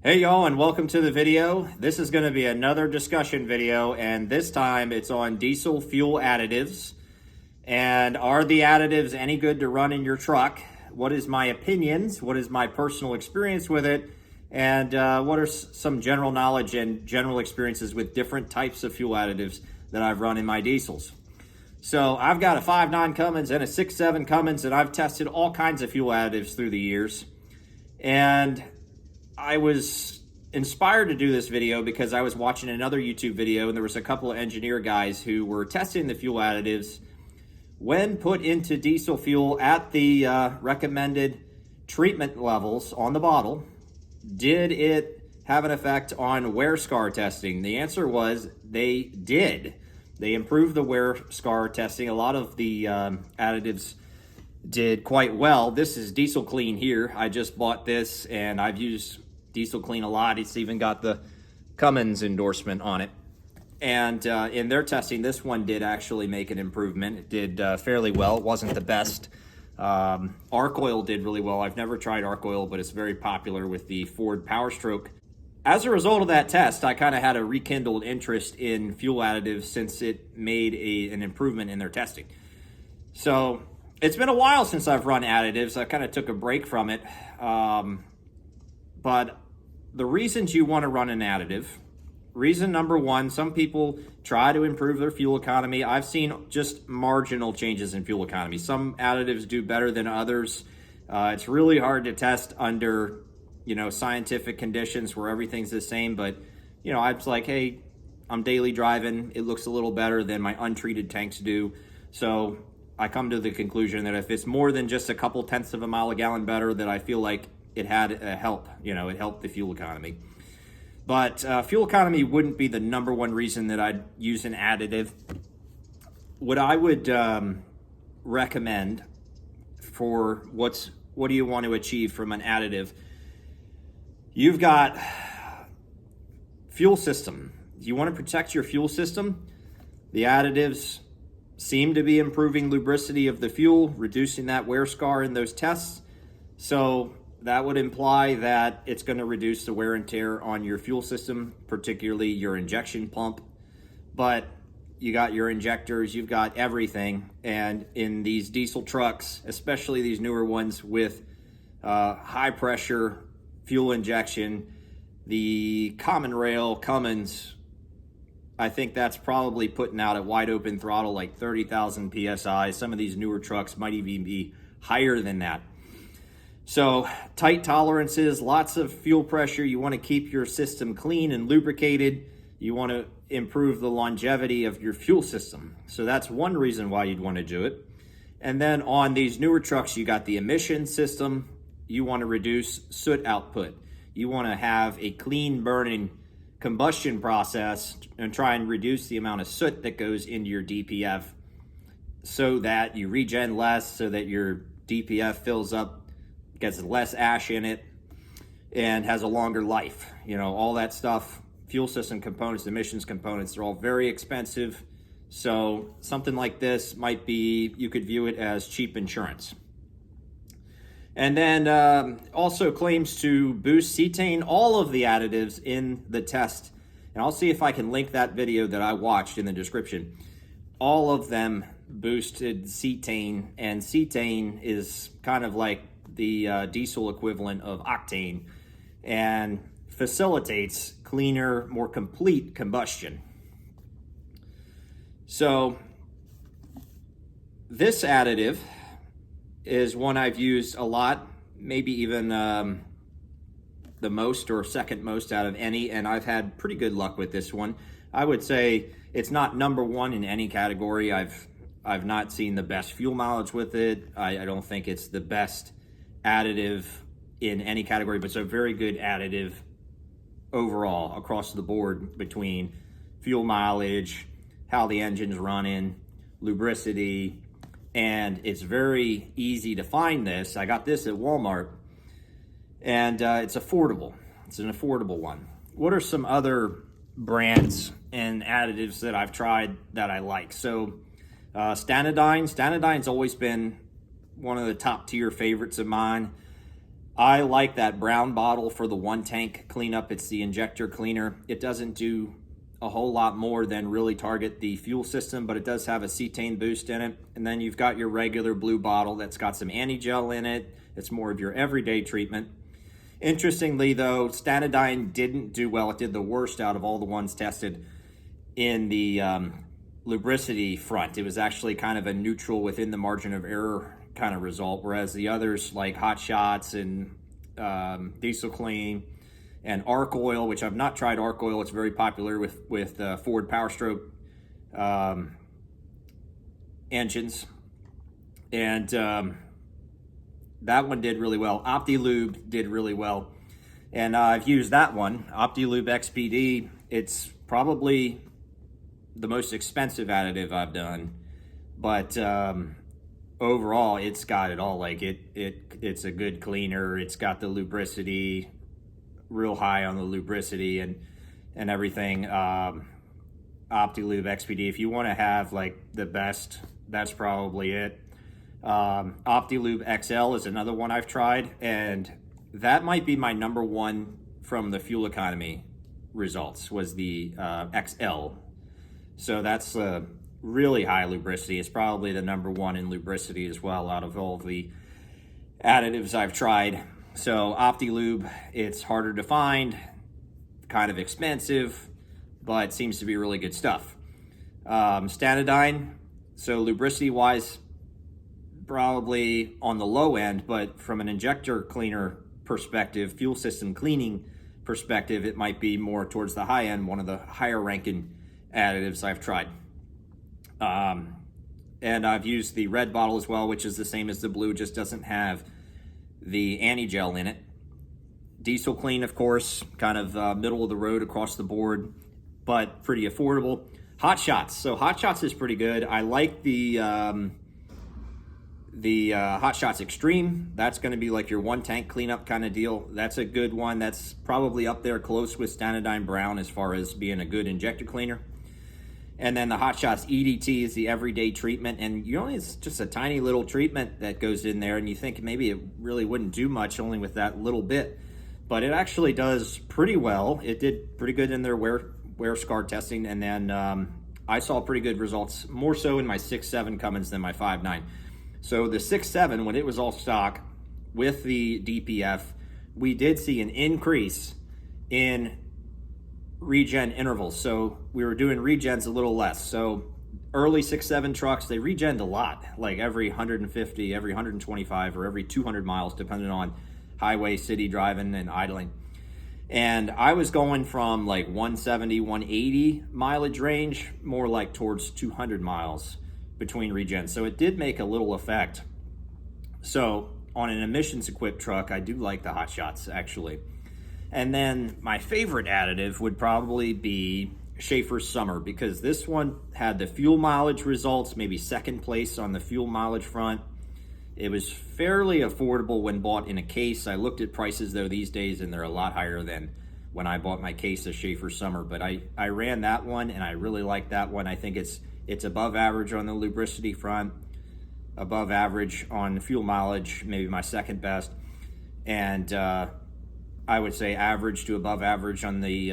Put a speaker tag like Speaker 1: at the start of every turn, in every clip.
Speaker 1: Hey y'all, and welcome to the video. This is going to be another discussion video, and this time it's on diesel fuel additives. And are the additives any good to run in your truck? What is my opinions? What is my personal experience with it? And what are some general knowledge and general experiences with different types of fuel additives that I've run in my diesels? So I've got a 5.9 Cummins and a 6.7 Cummins, and I've tested all kinds of fuel additives through the years. And I was inspired to do this video because I was watching another YouTube video, and there was a couple of engineer guys who were testing the fuel additives when put into diesel fuel at the recommended treatment levels on the bottle. Did it have an effect on wear scar testing? The answer was they did. They improved the wear scar testing. A lot of the additives did quite well. This is Diesel Clean here. I just bought this and I've used Diesel Clean a lot. It's even got the Cummins endorsement on it. And in their testing, this one did actually make an improvement. It did fairly well. It wasn't the best. Arc oil did really well. I've never tried arc oil, but it's very popular with the Ford Power Stroke. As a result of that test, I kind of had a rekindled interest in fuel additives since it made an improvement in their testing. So it's been a while since I've run additives. I kind of took a break from it. But the reasons you want to run an additive, reason number one, some people try to improve their fuel economy. I've seen just marginal changes in fuel economy. Some additives do better than others. It's really hard to test under, scientific conditions where everything's the same. But, I was like, hey, I'm daily driving. It looks a little better than my untreated tanks do. So I come to the conclusion that if it's more than just a couple tenths of a mile a gallon better, that I feel like it had a help, it helped the fuel economy. But fuel economy wouldn't be the number one reason that I'd use an additive. What I would recommend for what do you want to achieve from an additive? You've got fuel system. You want to protect your fuel system. The additives seem to be improving lubricity of the fuel, reducing that wear scar in those tests. So that would imply that it's going to reduce the wear and tear on your fuel system, particularly your injection pump. But you got your injectors, you've got everything. And in these diesel trucks, especially these newer ones with high pressure fuel injection, the common rail Cummins, I think that's probably putting out at wide open throttle like 30,000 PSI. Some of these newer trucks might even be higher than that. So tight tolerances, lots of fuel pressure. You want to keep your system clean and lubricated. You want to improve the longevity of your fuel system. So that's one reason why you'd want to do it. And then on these newer trucks, you got the emission system. You want to reduce soot output. You want to have a clean burning combustion process and try and reduce the amount of soot that goes into your DPF so that you regen less, so that your DPF fills up, gets less ash in it, and has a longer life. All that stuff, fuel system components, emissions components, they're all very expensive. So something like this might be, you could view it as cheap insurance. And then also claims to boost cetane, all of the additives in the test. And I'll see if I can link that video that I watched in the description. All of them boosted cetane, and cetane is kind of like the diesel equivalent of octane, and facilitates cleaner, more complete combustion. So this additive is one I've used a lot, maybe even the most or second most out of any, and I've had pretty good luck with this one. I would say it's not number one in any category. I've not seen the best fuel mileage with it. I don't think it's the best additive in any category, but it's a very good additive overall across the board between fuel mileage, how the engine's running, lubricity, and it's very easy to find this. I got this at Walmart, and it's affordable. It's an affordable one. What are some other brands and additives that I've tried that I like? So Stanadine's always been one of the top tier favorites of mine. I like that brown bottle for the one tank cleanup. It's the injector cleaner. It doesn't do a whole lot more than really target the fuel system, but it does have a cetane boost in it. And then you've got your regular blue bottle that's got some anti-gel in it. It's more of your everyday treatment. Interestingly though, Statidine didn't do well. It did the worst out of all the ones tested in the lubricity front. It was actually kind of a neutral within the margin of error kind of result, whereas the others like Hot Shots and Diesel Clean and Arc Oil, which I've not tried Arc Oil, it's very popular with Ford Power Stroke engines, and that one did really well. OptiLube did really well, and I've used that one, OptiLube XPD. It's probably the most expensive additive I've done, but overall it's got it all. Like it's a good cleaner. It's got the lubricity, real high on the lubricity and everything. OptiLube XPD, if you want to have like the best, that's probably it. OptiLube XL is another one I've tried, and that might be my number one from the fuel economy results, was the XL. So that's really high lubricity. It's probably the number one in lubricity as well out of all of the additives I've tried. So OptiLube, it's harder to find, kind of expensive, but seems to be really good stuff. Statidine, so lubricity wise, probably on the low end, but from an injector cleaner perspective, fuel system cleaning perspective, it might be more towards the high end, one of the higher ranking additives I've tried. And I've used the red bottle as well, which is the same as the blue, just doesn't have the anti-gel in it. Diesel Clean, of course, kind of middle of the road across the board, but pretty affordable. Hot Shots. So Hot Shots is pretty good. I like the Hot Shots Extreme. That's going to be like your one tank cleanup kind of deal. That's a good one. That's probably up there close with Statidine Brown as far as being a good injector cleaner. And then the Hot Shots EDT is the everyday treatment, and it's just a tiny little treatment that goes in there, and you think maybe it really wouldn't do much only with that little bit, but it actually does pretty well. It did pretty good in their wear scar testing, and then I saw pretty good results, more so in my 6.7 Cummins than my 5.9. So the 6.7, when it was all stock with the DPF, we did see an increase in regen intervals. So we were doing regens a little less. So early 6.7 trucks, they regened a lot, like every 150, every 125, or every 200 miles, depending on highway, city driving, and idling. And I was going from like 170, 180 mileage range, more like towards 200 miles between regens. So it did make a little effect. So on an emissions equipped truck, I do like the Hot Shots actually. And then my favorite additive would probably be Schaefer's Summer, because this one had the fuel mileage results, maybe second place on the fuel mileage front. It was fairly affordable when bought in a case. I looked at prices though these days, and they're a lot higher than when I bought my case of Schaefer's Summer. But I ran that one, and I really like that one. I think it's above average on the lubricity front, above average on fuel mileage, maybe my second best, and I would say average to above average on the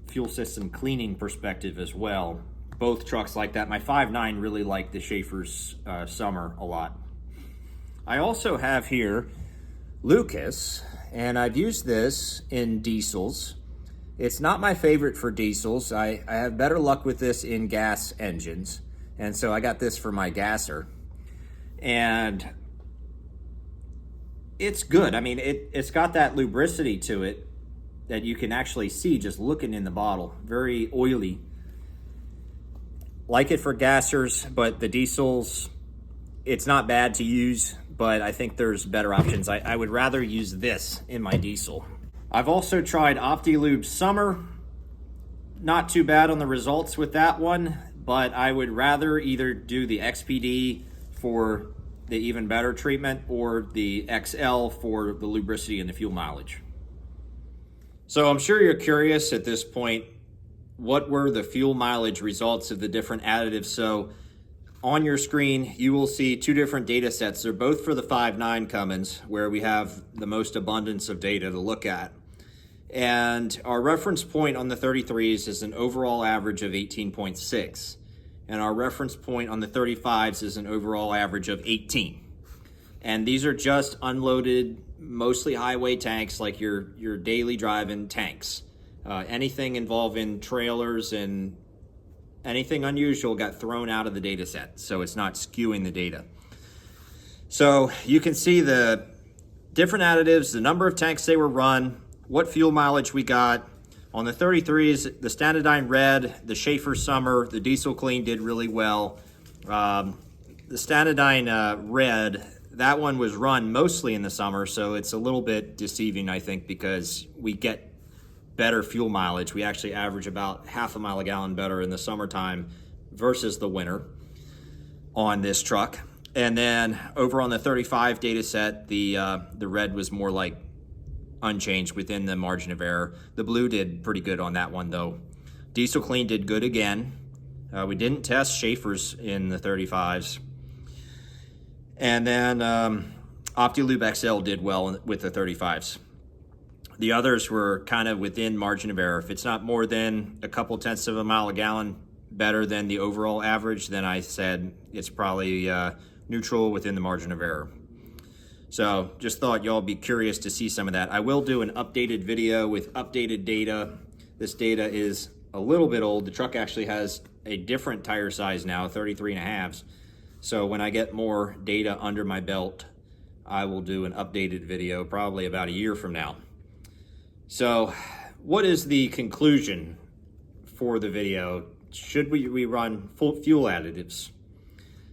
Speaker 1: fuel system cleaning perspective as well. Both trucks like that. My 5.9 really liked the Schaefer's Summer a lot. I also have here Lucas, and I've used this in diesels. It's not my favorite for diesels. I have better luck with this in gas engines, and so I got this for my gasser. And it's good. I mean, it's got that lubricity to it that you can actually see just looking in the bottle. Very oily. Like it for gassers, but the diesels, it's not bad to use, but I think there's better options. I would rather use this in my diesel. I've also tried OptiLube Summer. Not too bad on the results with that one, but I would rather either do the XPD for the even better treatment or the XL for the lubricity and the fuel mileage. So I'm sure you're curious at this point, what were the fuel mileage results of the different additives? So on your screen, you will see two different data sets. They're both for the 5.9 Cummins, where we have the most abundance of data to look at. And our reference point on the 33s is an overall average of 18.6. And our reference point on the 35s is an overall average of 18. And these are just unloaded, mostly highway tanks, like your daily driving tanks. Anything involving trailers and anything unusual got thrown out of the data set, so it's not skewing the data. So you can see the different additives, the number of tanks they were run, what fuel mileage we got. On the 33s, the Standardine Red, the Schaefer Summer, the Diesel Clean did really well. The Standardine Red, that one was run mostly in the summer, so it's a little bit deceiving, I think, because we get better fuel mileage. We actually average about half a mile a gallon better in the summertime versus the winter on this truck. And then over on the 35 data set, the red was more like unchanged within the margin of error. The blue did pretty good on that one though. Diesel Clean did good again. We didn't test Schaefer's in the 35s. And then Optilube XL did well with the 35s. The others were kind of within margin of error. If it's not more than a couple tenths of a mile a gallon better than the overall average, then I said it's probably neutral within the margin of error. So just thought y'all be curious to see some of that. I will do an updated video with updated data. This data is a little bit old. The truck actually has a different tire size now, 33.5s. So when I get more data under my belt, I will do an updated video probably about a year from now. So what is the conclusion for the video? Should we run full fuel additives?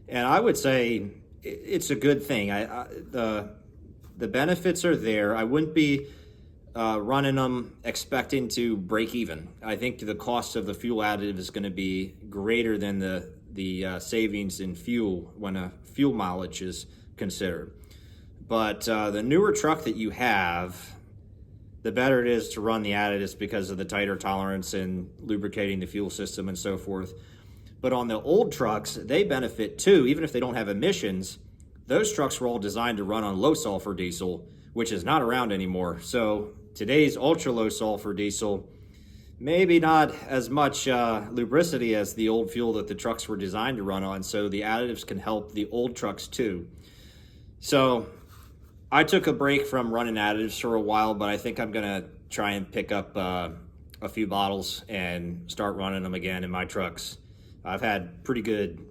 Speaker 1: And I would say it's a good thing. The benefits are there. I wouldn't be running them expecting to break even. I think the cost of the fuel additive is going to be greater than the savings in fuel when a fuel mileage is considered. But the newer truck that you have, the better it is to run the additives because of the tighter tolerance and lubricating the fuel system and so forth. But on the old trucks, they benefit too, even if they don't have emissions. Those trucks were all designed to run on low sulfur diesel, which is not around anymore. So today's ultra low sulfur diesel, maybe not as much lubricity as the old fuel that the trucks were designed to run on. So the additives can help the old trucks too. So I took a break from running additives for a while, but I think I'm gonna try and pick up a few bottles and start running them again in my trucks. I've had pretty good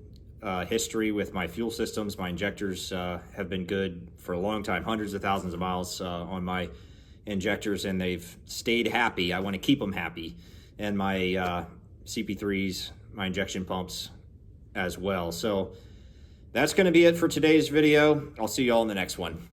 Speaker 1: history with my fuel systems. My injectors have been good for a long time, hundreds of thousands of miles on my injectors, and they've stayed happy. I want to keep them happy. And my CP3s, my injection pumps as well. So that's going to be it for today's video. I'll see you all in the next one.